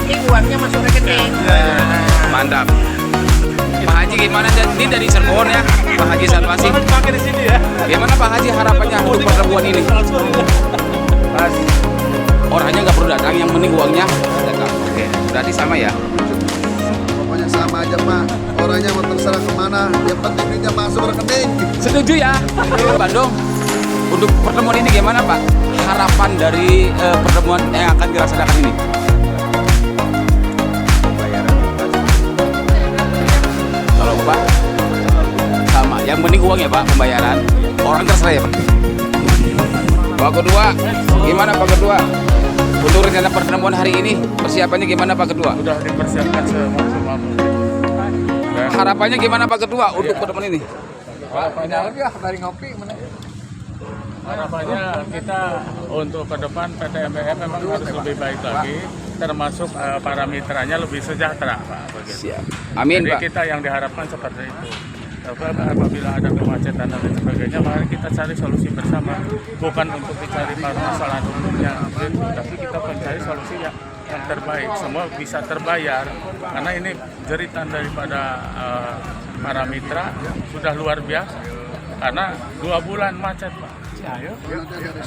ini uangnya masuk rekening. Mantap. Pak Haji gimana? Ini dari Cirebon ya, Pak Haji Salwasi. Pakai di sini ya. Gimana Pak Haji harapannya untuk pertemuan ini? Mas, Orangnya nggak perlu datang, yang penting uangnya datang. Oke, berarti sama ya. Pokoknya sama aja Pak, orangnya mau terserah kemana, yang penting duitnya masuk rekening. Setuju ya. Bandung, untuk pertemuan ini gimana Pak? Harapan dari pertemuan yang akan dilaksanakan ini? Kalau Pak, sama. Yang penting uang ya Pak, pembayaran. Orang terserah ya Pak. Pak Kedua, gimana Pak Kedua? Untuk rencana pertemuan hari ini, persiapannya gimana Pak Kedua? sudah dipersiapkan semaksimal mungkin. Harapannya gimana Pak Kedua untuk pertemuan ini? Harapannya kita untuk ke depan PT MBM memang harus lebih baik lagi, termasuk para mitranya lebih sejahtera Pak. Begitu. Siap. Amin Jadi Pak. kita yang diharapkan seperti itu. Apabila ada kemacetan dan lain sebagainya, mari kita cari solusi bersama, bukan untuk dicari permasalahan umumnya, tapi kita mencari solusi yang terbaik, semua bisa terbayar, karena ini jeritan daripada para mitra sudah luar biasa, karena 2 bulan macet Pak,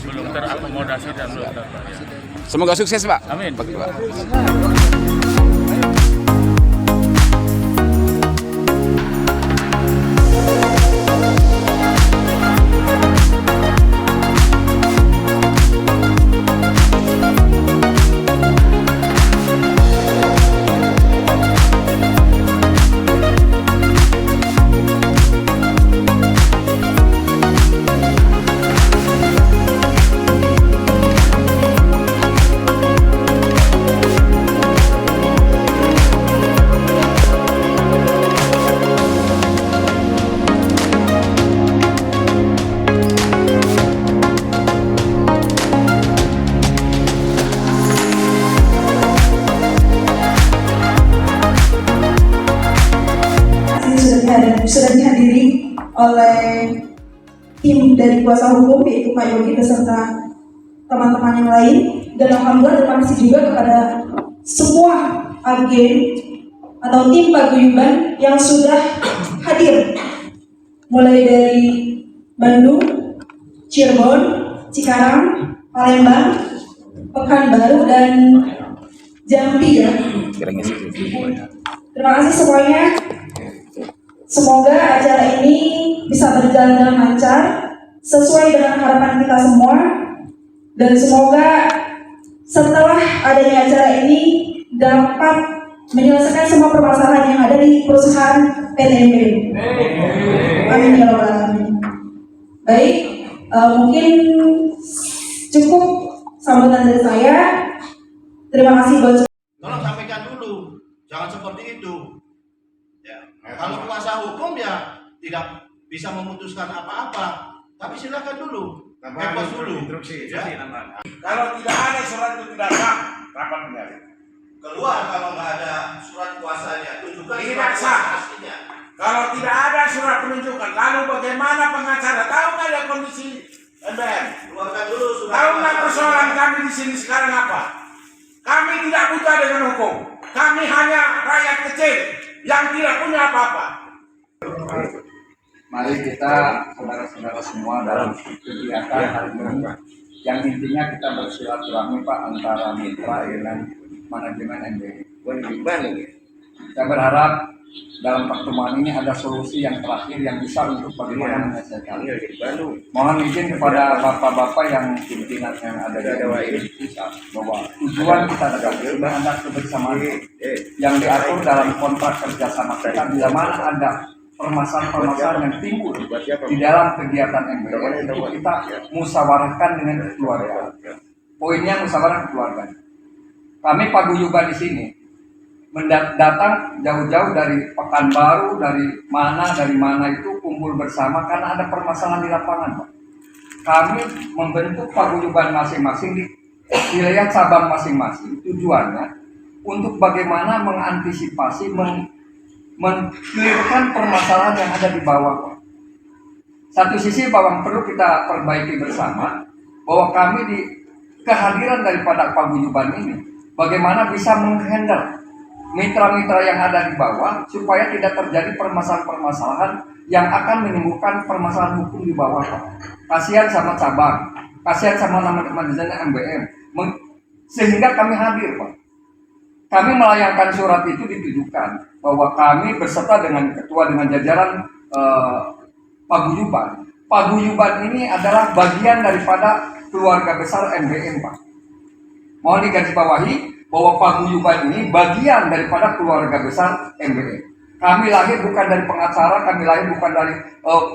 belum terakomodasi dan belum terbayar. Semoga sukses Pak. Amin. Pak Kedua. Sudah dihadiri oleh tim dari kuasa hukum yaitu Pak Yogi beserta teman-teman yang lain, dan alhamdulillah terima kasih juga kepada semua agen atau tim paguyuban yang sudah hadir mulai dari Bandung, Cirebon, Cikarang, Palembang, Pekanbaru dan Jambi ya. Terima kasih semuanya. Semoga acara ini bisa berjalan dengan lancar sesuai dengan harapan kita semua, dan semoga setelah adanya acara ini dapat menyelesaikan semua permasalahan yang ada di perusahaan PT MBM. Amin ya rabbal alamin. Baik, mungkin cukup sambutan dari saya. Terima kasih buat Tolong sampaikan dulu, jangan seperti itu. Ya. Kalau kuasa hukum ya tidak bisa memutuskan apa-apa, tapi silakan dulu, bebas dulu. Ya. Kalau tidak ada surat itu tidak sah, rapat kembali. Keluar kalau nggak ada surat kuasanya, tunjukkan Tidak surat sah. kuasa aslinya. Kalau tidak ada surat penunjukan, lalu bagaimana pengacara? Tahu nggak ada kondisi MBM? Keluarkan dulu surat Tahu nggak kuasa. persoalan kami di sini sekarang apa? Kami tidak buta dengan hukum. Kami hanya rakyat kecil yang tidak punya apa-apa. Mari kita saudara-saudara semua dalam kegiatan hari ini, yang intinya kita bersilaturahmi Pak antara mitra dengan manajemen MBM. Saya berharap dalam pertemuan ini ada solusi yang terakhir yang bisa untuk bagaimana menyelesaikan. Mohon izin kepada bapak-bapak yang pimpinan yang ada di MBM bahwa tujuan kita adalah kebersamaan yang diatur dalam kontrak kerjasama kita, bila mana ada permasalahan-permasalahan yang timbul di dalam kegiatan MBM itu kita musyawarahkan dengan keluarga. Poinnya musyawarah keluarga. Kami paguyuban di sini datang jauh-jauh dari Pekanbaru, dari mana itu kumpul bersama karena ada permasalahan di lapangan, Pak. Kami membentuk paguyuban masing-masing di wilayah cabang masing-masing. Tujuannya untuk bagaimana mengantisipasi, men-clearkan permasalahan yang ada di bawah, Pak. Satu sisi bahwa perlu kita perbaiki bersama bahwa kami di kehadiran daripada paguyuban ini bagaimana bisa menghandle mitra-mitra yang ada di bawah supaya tidak terjadi permasalahan-permasalahan yang akan menimbulkan permasalahan hukum di bawah, Pak. Kasihan sama cabang, kasihan sama manajemen MBM, sehingga kami hadir, Pak. Kami melayangkan surat itu ditujukan bahwa kami berserta dengan ketua dengan jajaran Paguyuban. Paguyuban ini adalah bagian daripada keluarga besar MBM, Pak. Mohon digarisbawahi bahwa Paguyuban ini bagian daripada keluarga besar MBM. Kami lahir bukan dari pengacara, kami lahir bukan dari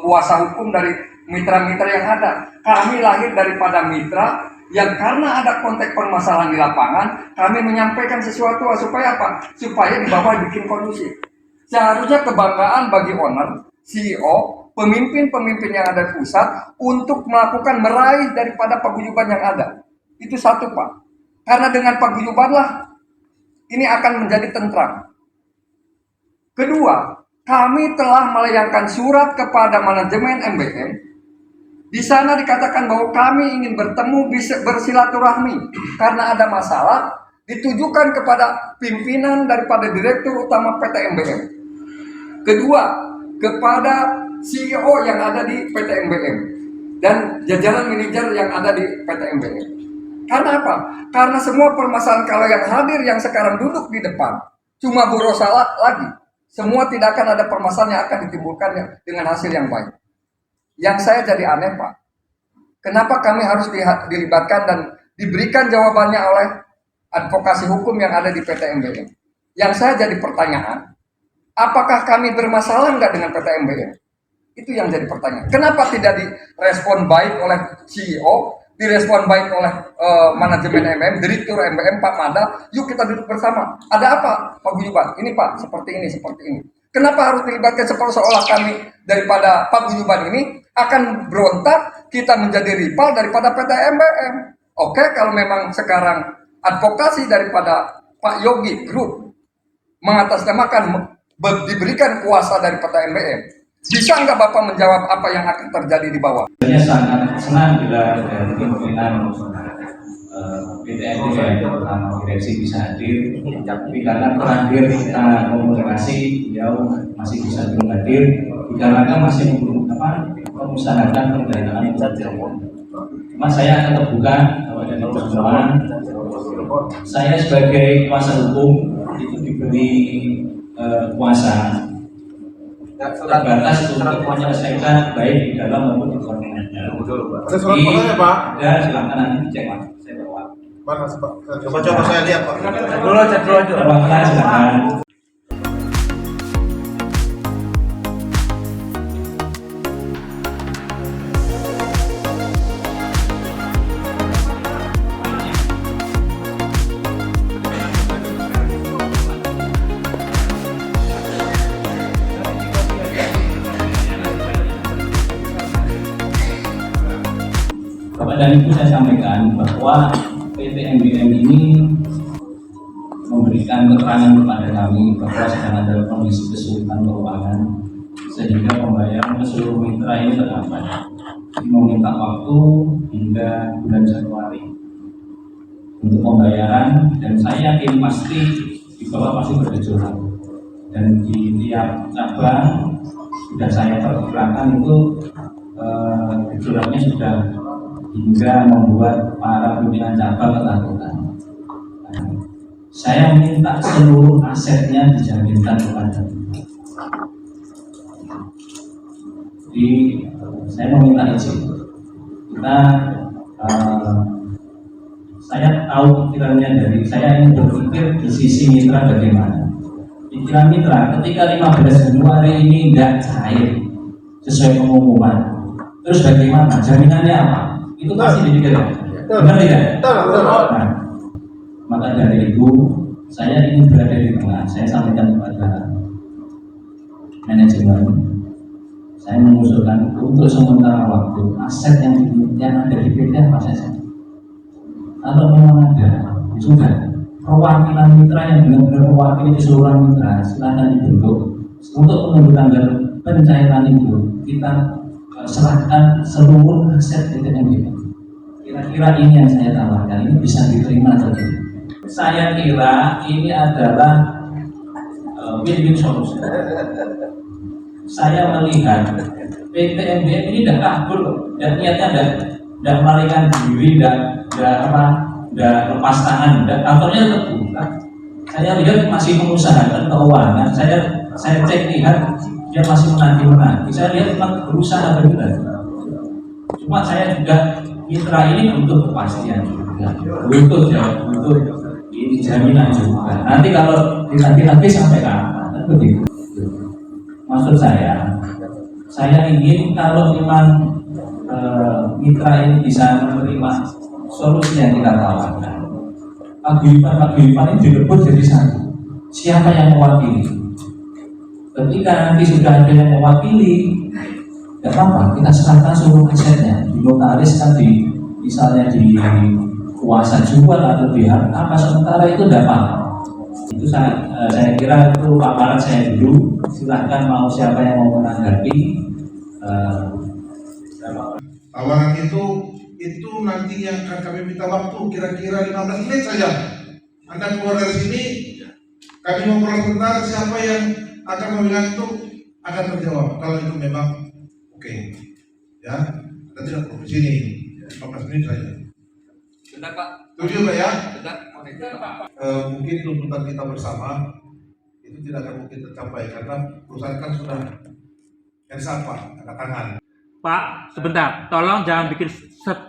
kuasa hukum dari mitra-mitra yang ada. Kami lahir daripada mitra yang karena ada konteks permasalahan di lapangan, kami menyampaikan sesuatu supaya apa? Supaya di bawah bikin kondusif. Seharusnya kebanggaan bagi owner, CEO, pemimpin-pemimpin yang ada di pusat untuk melakukan meraih daripada paguyuban yang ada. Itu satu, Pak. Karena dengan paguyuban lah ini akan menjadi tentram. Kedua, kami telah melayangkan surat kepada manajemen MBM. Di sana dikatakan bahwa kami ingin bertemu bersilaturahmi karena ada masalah ditujukan kepada pimpinan daripada direktur utama PT MBM. Kedua, kepada CEO yang ada di PT MBM dan jajaran manajer yang ada di PT MBM. Karena apa? Karena semua permasalahan kalau yang hadir yang sekarang duduk di depan cuma berusaha lagi. Semua tidak akan ada permasalahan yang akan ditimbulkan dengan hasil yang baik. Yang saya jadi aneh, Pak. Kenapa kami harus dilibatkan dan diberikan jawabannya oleh advokasi hukum yang ada di PT MBM? Yang saya jadi pertanyaan, apakah kami bermasalah nggak dengan PT MBM? Itu yang jadi pertanyaan. Kenapa tidak direspon baik oleh CEO, direspon baik oleh manajemen MBM, direktur MBM, Pak Mada, yuk kita duduk bersama. Ada apa, Pak Guyuban? Ini Pak, seperti ini, seperti ini. Kenapa harus dilibatkan seolah kami daripada Pak Guyuban ini akan berontak, kita menjadi rival daripada PT MBM. Oke, kalau memang sekarang advokasi daripada Pak Yogi Group mengatasnamakan diberikan kuasa dari PT MBM, bisa nggak Bapak menjawab apa yang akan terjadi di bawah? Saya sangat senang bila dari pimpinan PT MBM terutama direksi bisa hadir. Tapi karena terakhir kita komunikasi, beliau masih bisa belum hadir. Dikarenakan masih mengusahakan pendanaan. Cuma saya akan terbuka kepada pertemuan. Saya sebagai kuasa hukum itu diberi kuasa terbatas untuk menyelesaikan baik di dalam maupun di luar pengadilan. Ada surat fotonya, Pak? Ya, silakan nanti dicek, Pak. Saya bawa. Mana, Pak? Coba saya lihat, Pak. Cek dulu aja. Perwakilan silakan. Dan itu saya sampaikan bahwa PT MBM ini memberikan keterangan kepada kami bahwa sedang ada kondisi kesulitan keuangan sehingga pembayaran ke seluruh mitra ini terlambat. Meminta waktu hingga bulan Januari untuk pembayaran dan saya yakin pasti di bawah pasti bergejolak dan di tiap cabang sudah saya perkirakan itu gejolaknya sudah hingga membuat para pimpinan cabang ketakutan. Saya minta seluruh asetnya dijaminkan kepada kita. Jadi saya meminta izin. Saya tahu pikirannya dari saya ingin berpikir di sisi mitra bagaimana. Pikiran mitra ketika 15 Januari ini tidak cair sesuai pengumuman. Terus bagaimana? Jaminannya apa? Itu pasti dipikirkan. Benar tidak? Nah, maka dari itu saya ingin berada di tengah. Saya sampaikan kepada manajemen. Saya mengusulkan untuk sementara waktu aset yang ada di PT apa saja. Kalau memang ada, sudah perwakilan mitra yang benar-benar mewakili keseluruhan mitra silakan dibentuk untuk menunggu tanggal pencairan itu. Kita serahkan seluruh aset PT MBM. Kira-kira ini yang saya tawarkan, ini bisa diterima atau tidak? saya kira ini adalah win-win solution. Saya melihat PT MBM ini tidak kabur loh, dan niatnya tidak melarikan diri, tidak lepas tangan, kantornya tetap buka. Saya lihat masih mengusahakan keuangan. Saya cek lihat dia masih menanti. Saya lihat memang berusaha benar. Cuma saya juga mitra ini butuh kepastian juga, butuh ini jaminan juga. Nanti kalau ditagih-tagih sampai kapan? Kan begitu. Maksud saya ingin kalau memang mitra ini bisa menerima solusi yang kita tawarkan, paguyuban ini direbut jadi satu. Siapa yang mewakili? Ketika nanti sudah ada yang mewakili, tidak apa-apa, kita serahkan seluruh asetnya, dinotaris kan misalnya di kuasa jual atau di apa, sementara itu tidak apa-apa. Itu saya kira itu paparan saya dulu. Silahkan mau siapa yang mau menanggapi. Tawaran itu nanti yang akan kami minta waktu kira-kira 15 menit saja. Anda keluar dari sini, kami mau benar siapa yang akan membilang itu akan terjawab. Kalau itu memang oke, ya, kita tidak perlu di sini. 15 menit saja. Benar Pak. Setuju Pak ya? Benar. Mungkin tuntutan kita bersama itu tidak akan mungkin tercapai karena perusahaan kan sudah tanda tangan. Pak, sebentar, tolong jangan bikin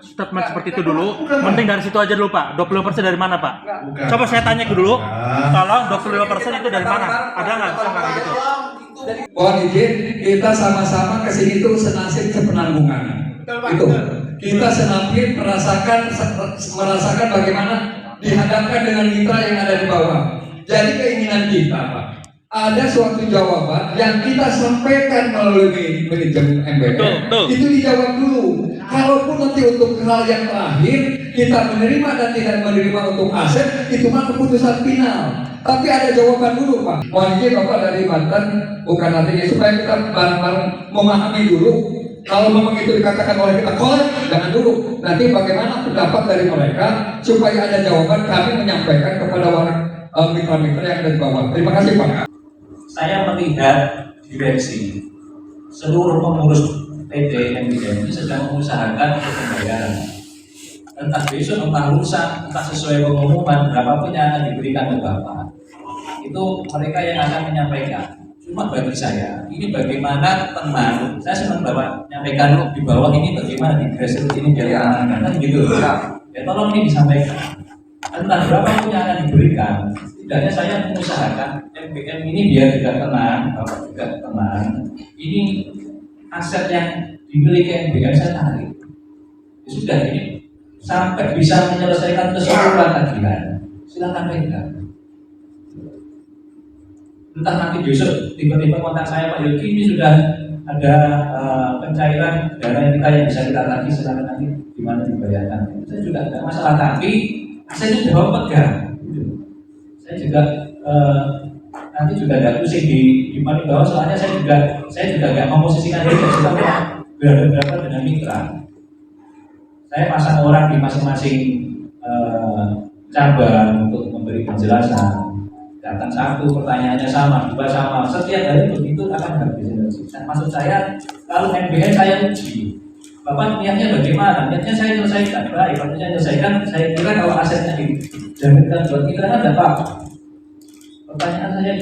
statement seperti itu dulu. Mending dari situ aja dulu Pak. 20% dari mana Pak? Bukan. Coba saya tanya dulu. Tolong 25% itu dari mana? Ada nggak bisa nggak gitu? Mohon izin, kita sama-sama kesini tuh senasib sepenanggungan. Itu kita senasib merasakan bagaimana dihadapkan dengan mitra yang ada di bawah. Jadi keinginan kita, Pak, ada suatu jawaban yang kita sampaikan melalui manajemen MBM. Itu dijawab dulu. Kalaupun nanti untuk hal yang terakhir kita menerima dan tidak menerima untuk aset, itu mah keputusan final. Tapi ada jawaban dulu Pak. Mohon izin Bapak dari Banten, bukan nantinya supaya kita bareng-bareng memahami dulu. Kalau memang itu dikatakan oleh kita kolek, jangan dulu. Nanti bagaimana pendapat dari mereka supaya ada jawaban kami menyampaikan kepada mitra-mitra yang ada di bawah. Terima kasih Pak. Saya melihat direksi seluruh pengurus PT MBM ini sedang mengusahakan untuk pembayaran. Entah besok, entah lusa, entah sesuai pengumuman berapapun yang akan diberikan ke Bapak. Itu mereka yang akan menyampaikan. Cuma bagi saya, ini bagaimana tenang. Saya senang Bapak menyampaikan di bawah ini bagaimana di grassroots ini biar tenang, kan gitu. Ya tolong ini disampaikan. Entah berapapun yang akan diberikan. Setidaknya saya mengusahakan MBM ini biar juga tenang, Bapak juga tenang. Ini aset yang dimiliki MBM saya tarik. Ya sudah ini sampai bisa menyelesaikan keseluruhan tagihan. Silakan pegang. Entah nanti besok tiba-tiba kontak saya Pak Yogi ini sudah ada pencairan dana kita yang bisa kita tagih, silakan nanti gimana dibayarkan. Saya juga tidak masalah, tapi asetnya sudah pegang. Saya juga nanti juga ada pusing di paling bawah, soalnya saya juga nggak memposisikan diri sebagai berada dengan mitra. Saya pasang orang di masing-masing cabang untuk memberi penjelasan. Datang satu pertanyaannya sama, dua sama, setiap hari begitu akan habis energi. Maksud saya kalau MBM saya uji, Bapak niatnya bagaimana? Niatnya saya selesaikan, baik, kalau saya selesaikan, saya kira kalau asetnya dijaminkan buat kita ada apa? Pertanyaan saya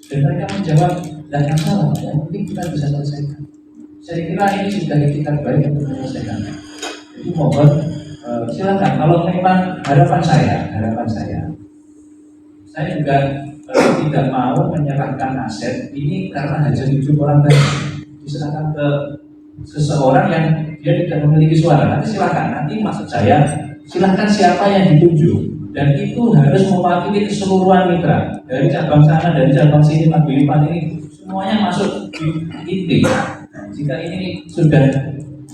dan mereka menjawab dan yang salah, yang penting kita bisa selesaikan. Saya kira ini sudah kita baik untuk menyelesaikan. Jadi mohon silakan. Kalau memang harapan saya juga tidak mau menyerahkan aset ini karena hanya 7 orang tadi diserahkan ke seseorang yang dia tidak memiliki suara. Nanti silakan. Nanti maksud saya silakan siapa yang ditunjuk. Dan itu harus mewakili keseluruhan mitra dari cabang sana, dari cabang sini, paguyuban ini semuanya masuk di inti. Jika ini sudah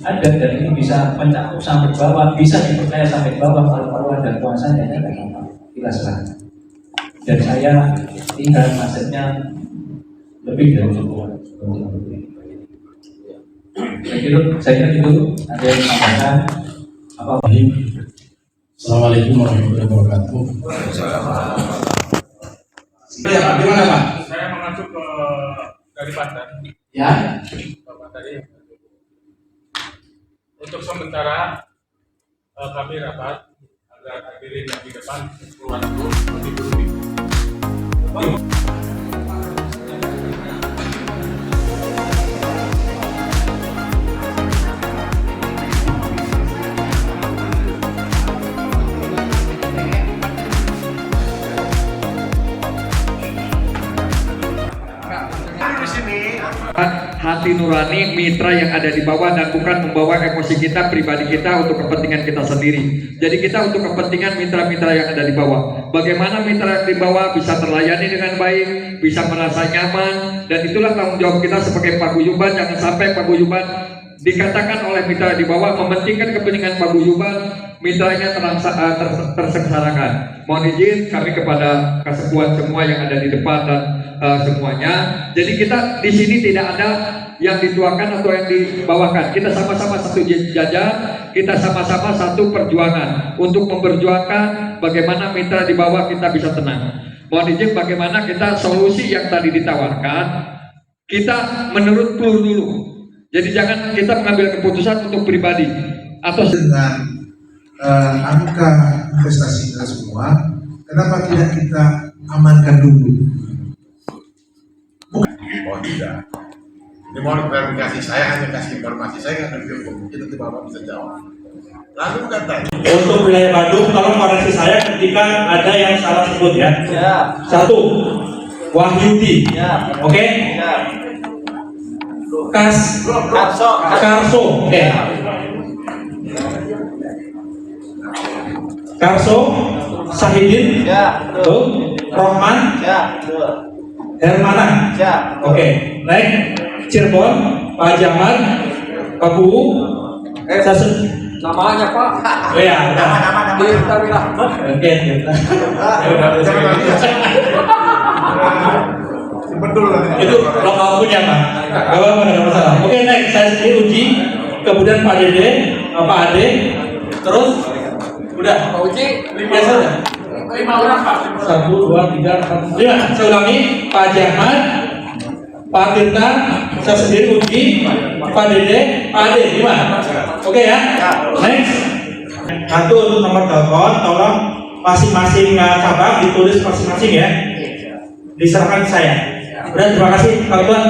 ada dan ini bisa mencakup sampai bawah, bisa dipercaya sampai bawah, kalau ada kuasanya ya tidak apa-apa, kita serahkan. Dan saya tinggal asetnya lebih dari cukup. Saya kira itu ada yang tambahkan apa? Assalamualaikum warahmatullahi wabarakatuh. Ya Pak, gimana Pak? Saya mengacu ke dari Banten. Ya. Bapak tadi. Untuk sementara kami rapat agar hadirin yang di depan keluar dulu duduk. Hati nurani mitra yang ada di bawah dan bukan membawa emosi kita pribadi kita untuk kepentingan kita sendiri. Jadi kita untuk kepentingan mitra-mitra yang ada di bawah. Bagaimana mitra yang di bawah bisa terlayani dengan baik, bisa merasa nyaman, dan itulah tanggung jawab kita sebagai paguyuban. Jangan sampai paguyuban dikatakan oleh mitra di bawah mementingkan kepentingan paguyuban, mitranya tersengsarakan. Mohon izin kami kepada kasepuan semua yang ada di depan dan semuanya. Jadi kita di sini tidak ada yang dituakan atau yang dibawakan. Kita sama-sama satu jajar, kita sama-sama satu perjuangan untuk memperjuangkan bagaimana mitra di bawah kita bisa tenang. Mohon izin bagaimana kita solusi yang tadi ditawarkan, kita menurut PLUR dulu. Jadi jangan kita mengambil keputusan untuk pribadi atau dengan angka investasi kita semua, kenapa tidak kita amankan dulu? Oh tidak. Ini mohon klarifikasi, saya hanya kasih informasi, saya nggak ngerti hukum, mungkin nanti Bapak bisa jawab. Lalu katanya. Untuk wilayah Bandung, tolong koreksi saya ketika ada yang salah sebut ya. Satu, Wahyudi. Oke? Karso. Oke. Karso, Sahidin. Tuh. Rohman. Hermana. Oke. Next, Cirebon, Pak Jamal, Pak Bu. namanya Pak. Oh ya, Nama. Oke. Betul lah. Itu lokal punya Pak. Gak ada masalah. Oke, next saya sendiri uji, kemudian Pak Dede, Pak Ade, terus udah Pak Uji, biasa udah. 5 orang Pak. 1, 2, 3, 4, 5. Saya ulangi, Pak Jamal, Pak Tirta, saya sendiri uji, Pak Dede, Pak Ade, 5. Oke ya. Next. Satu untuk nomor telepon, tolong masing-masing cabang ditulis masing-masing ya. Diserahkan ke saya. Udah, terima kasih Pak Tuan.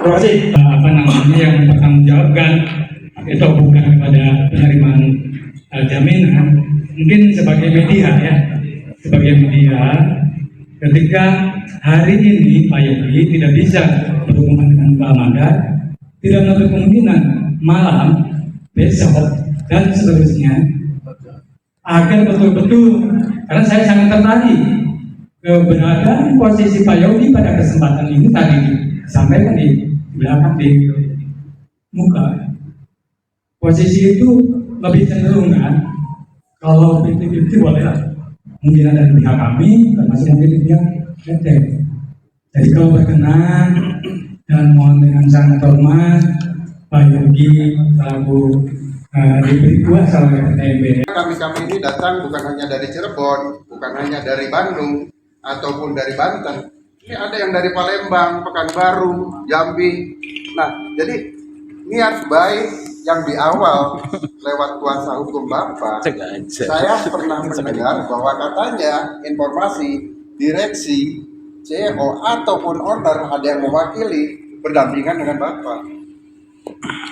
Terima kasih. Apa namanya yang bertanggung jawabkan itu bukan kepada penerimaan jaminan, mungkin sebagai media ya, sebagai media ketika hari ini Pak Yogi tidak bisa berhubungan dengan Pak Manda, tidak menutup kemungkinan malam besok dan seterusnya agar betul-betul, karena saya sangat tertarik keberadaan posisi Pak Yogi pada kesempatan ini tadi disampaikan di belakang di muka. Posisi itu lebih cenderung kan, kalau 50-50 boleh lah. Mungkin ada pihak kami, termasuk mungkin di pihak PT. Jadi kalau berkenan dan mohon dengan sangat hormat, Pak Yogi selaku diberi kuasa oleh PTMB. Kami ini datang bukan hanya dari Cirebon, bukan hanya dari Bandung, ataupun dari Banten. Ini ada yang dari Palembang, Pekanbaru, Jambi. Nah, jadi niat baik yang di awal lewat kuasa hukum Bapak, saya pernah mendengar bahwa katanya informasi direksi, CEO ataupun owner ada yang mewakili berdampingan dengan Bapak.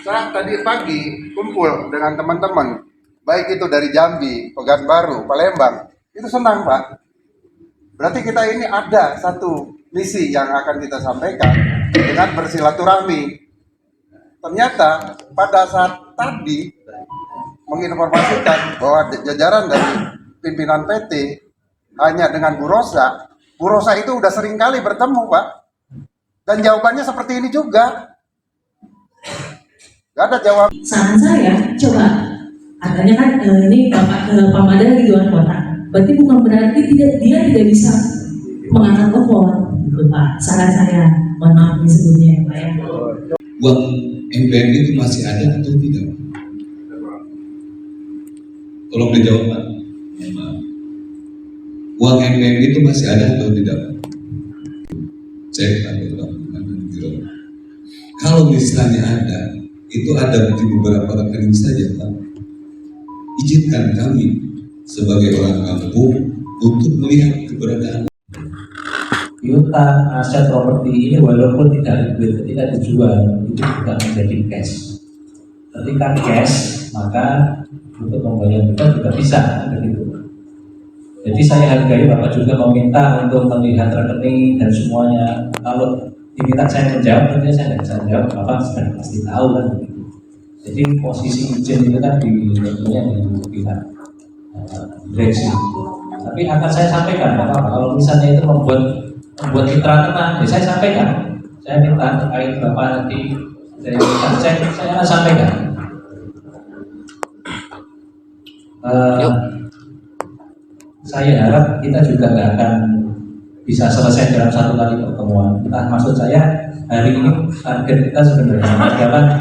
Saya tadi pagi kumpul dengan teman-teman, baik itu dari Jambi, Pekanbaru, Palembang, itu senang Pak. Berarti kita ini ada satu misi yang akan kita sampaikan dengan bersilaturahmi. Ternyata pada saat tadi menginformasikan bahwa jajaran dari pimpinan PT hanya dengan Bu Rosa itu udah sering kali bertemu Pak. Dan jawabannya seperti ini juga. Gak ada jawab. Saran saya, coba katanya kan ini Pak Mada di luar kota. Berarti bukan berarti dia tidak bisa mengangkat telepon, gitu Pak. Saran saya, mohon maaf ini sebelumnya ya Pak ya. Uang MPM itu masih ada atau tidak? Tolong dijawab Pak. uang MPM itu masih ada atau tidak? Cek atau tidak? Kalau misalnya ada, itu ada di beberapa rekening saja, Pak. Izinkan kami sebagai orang kampung untuk melihat keberadaan piutang, aset properti ini walaupun tidak dijual, itu juga menjadi cash. Ketika cash, maka untuk membayar kita juga bisa, begitu. Jadi saya hargai Bapak juga meminta untuk melihat rekening dan semuanya. Kalau diminta saya menjawab, tentunya saya tidak bisa menjawab, Bapak sudah pasti tahu kan begitu. Jadi posisi izin itu kan tentunya di pihak direksi. Tapi akan saya sampaikan, Bapak, kalau misalnya itu membuat citra tenang, ya saya sampaikan. Saya minta terkait Bapak nanti saya akan sampaikan. Saya harap kita juga nggak akan bisa selesai dalam satu kali pertemuan. Maksud saya hari ini target kita sebenarnya adalah